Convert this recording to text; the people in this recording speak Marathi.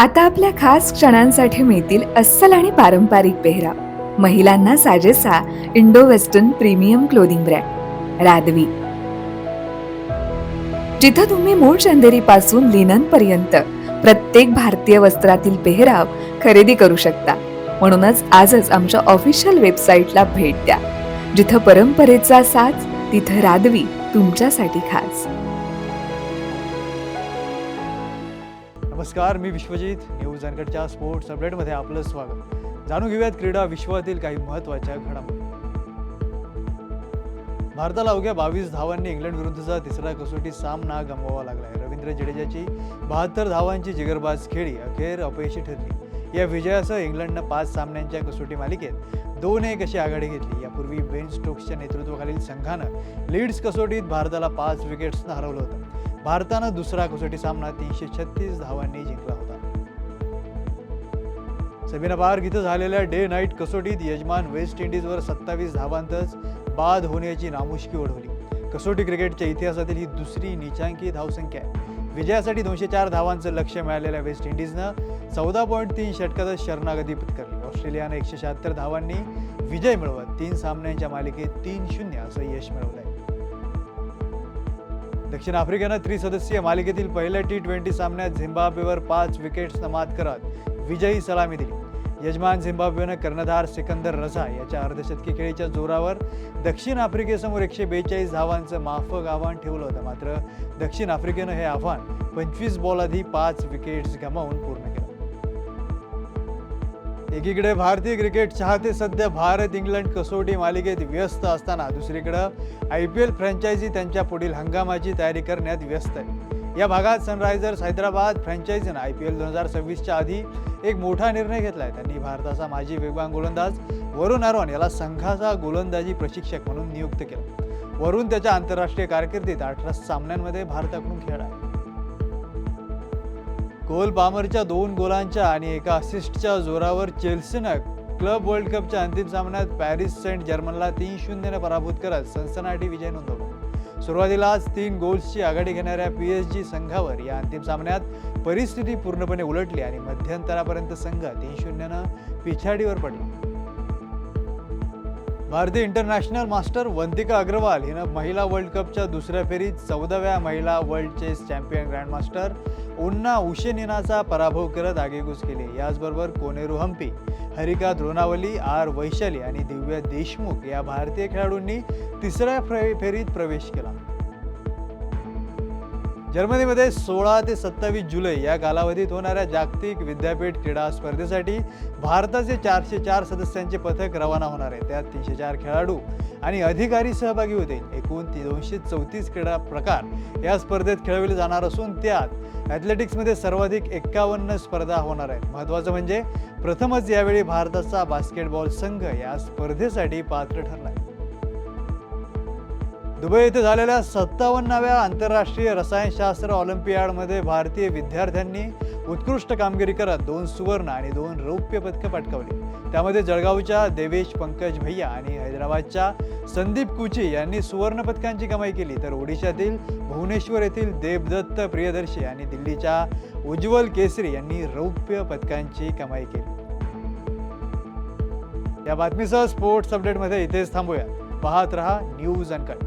आता आपल्या खास क्षणांसाठी मिळतील अस्सल आणि पारंपरिक पेहराव. महिलांना साजेसा Indo western premium clothing brand Radvi, जिथं तुम्ही मूळ चंदेरी पासून लिनन पर्यंत प्रत्येक भारतीय वस्त्रातील पेहराव खरेदी करू शकता. म्हणूनच आजच आमच्या ऑफिशियल वेबसाईटला भेट द्या. जिथं परंपरेचा साज, तिथं रादवी तुमच्यासाठी खास. नमस्कार, मी विश्वजित. न्यूज अनकटच्या स्पोर्ट्स अपडेटमध्ये आपलं स्वागत. जाणून घेऊयात क्रीडा विश्वातील काही महत्त्वाच्या घडामोडी. भारताला अवघ्या 22 धावांनी इंग्लंड विरुद्धचा तिसरा कसोटी सामना गमवावा लागलाय. रवींद्र जडेजाची 72 धावांची जिगरबाज खेळी अखेर अपयशी ठरली. या विजयासह इंग्लंडनं 5 सामन्यांच्या कसोटी मालिकेत 2-1 अशी आघाडी घेतली. यापूर्वी बेन स्टोक्सच्या नेतृत्वाखालील संघानं लीड्स कसोटीत भारताला 5 विकेट्सनं हरवलं होतं. भारतानं दुसरा कसोटी सामना 336 धावांनी जिंकला होता. सेमिना पार्क इथं झालेल्या डे नाईट कसोटीत यजमान वेस्ट इंडिजवर 27 धावांतच बाद होण्याची नामुष्की ओढवली. कसोटी क्रिकेटच्या इतिहासातील ही दुसरी नीचांकी धावसंख्या आहे. विजयासाठी 204 धावांचं लक्ष्य मिळालेल्या वेस्ट इंडिजनं 14.3 षटकातच शरणागती पत्करली. ऑस्ट्रेलियानं 176 धावांनी विजय मिळवत 3 सामन्यांच्या मालिकेत 3-0 असं यश मिळवलंय. दक्षिण आफ्रिकेनं त्रिसदस्यीय मालिकेतील पहिल्या T20 सामन्यात झिम्बाब्वेवर 5 विकेट्सनं मात करत विजयी सलामी दिली. यजमान झिम्बाब्वेनं कर्णधार सिकंदर रझा याच्या अर्धशतकी खेळीच्या जोरावर दक्षिण आफ्रिकेसमोर 142 धावांचं माफक आव्हान ठेवलं होतं. मात्र दक्षिण आफ्रिकेनं हे आव्हान 25 बॉल आधी 5 विकेट्स गमावून पूर्ण केलं. एकीकडे भारतीय क्रिकेट चाहते सध्या भारत इंग्लंड कसोटी मालिकेत व्यस्त असताना दुसरीकडे IPL फ्रँचायझी त्यांच्या पुढील हंगामाची तयारी करण्यात व्यस्त आहे. या भागात सनरायझर्स हैदराबाद फ्रँचायझीनं IPL 2026च्या आधी एक मोठा निर्णय घेतलाय. त्यांनी भारताचा माजी वेगवान गोलंदाज वरुण आरोन याला संघाचा गोलंदाजी प्रशिक्षक म्हणून नियुक्त केलं. वरुण त्याच्या आंतरराष्ट्रीय कारकिर्दीत 18 सामन्यांमध्ये भारताकडून खेळला आहे. कोल पामरच्या 2 गोलांच्या आणि 1 असिस्टच्या जोरावर चेल्सीनं क्लब वर्ल्ड कपच्या अंतिम सामन्यात पॅरिस सेंट जर्मनला 3-0 पराभूत करत सनसनाटी विजय नोंदवला. सुरुवातीलाच 3 गोल्सची आघाडी घेणाऱ्या PSG संघावर या अंतिम सामन्यात परिस्थिती पूर्णपणे उलटली आणि मध्यंतरापर्यंत संघ 3-0 पिछाडीवर पडला. भारतीय इंटरनॅशनल मास्टर वंतिका अग्रवाल हिनं महिला वर्ल्ड कपच्या दुसऱ्या फेरीत 14व्या महिला वर्ल्ड चेस चॅम्पियन ग्रँडमास्टर उन्ना उशेनिनाचा पराभव करत आगेकूच केली. याचबरोबर कोनेरू हम्पी, हरिका द्रोणावली, वैशाली आणि दिव्या देशमुख या भारतीय खेळाडूंनी तिसऱ्या फेरीत प्रवेश केला. जर्मनीमध्ये 16 ते 27 जुलै या कालावधीत होणाऱ्या जागतिक विद्यापीठ क्रीडा स्पर्धेसाठी भारताचे 404 सदस्यांचे पथक रवाना होणार आहे. त्यात 304 खेळाडू आणि अधिकारी सहभागी होतील. एकूण 234 क्रीडा प्रकार या स्पर्धेत खेळवले जाणार असून त्यात ॲथलेटिक्समध्ये सर्वाधिक 51 स्पर्धा होणार आहेत. महत्त्वाचं म्हणजे प्रथमच यावेळी भारताचा बास्केटबॉल संघ या स्पर्धेसाठी पात्र ठरला आहे. दुबई येथे झालेल्या 57व्या आंतरराष्ट्रीय रसायनशास्त्र ऑलिम्पियाडमध्ये भारतीय विद्यार्थ्यांनी उत्कृष्ट कामगिरी करत 2 सुवर्ण आणि 2 रौप्य पदकं पटकावली. त्यामध्ये जळगावच्या देवेश पंकज भैया आणि हैदराबादच्या संदीप कुची यांनी सुवर्ण पदकांची कमाई केली, तर ओडिशातील भुवनेश्वर येथील देवदत्त प्रियदर्शी आणि दिल्लीच्या उज्ज्वल केसरी यांनी रौप्य पदकांची कमाई केली. या बातमीसह स्पोर्ट्स अपडेटमध्ये इथेच थांबूया. पाहत रहा न्यूज अनकट.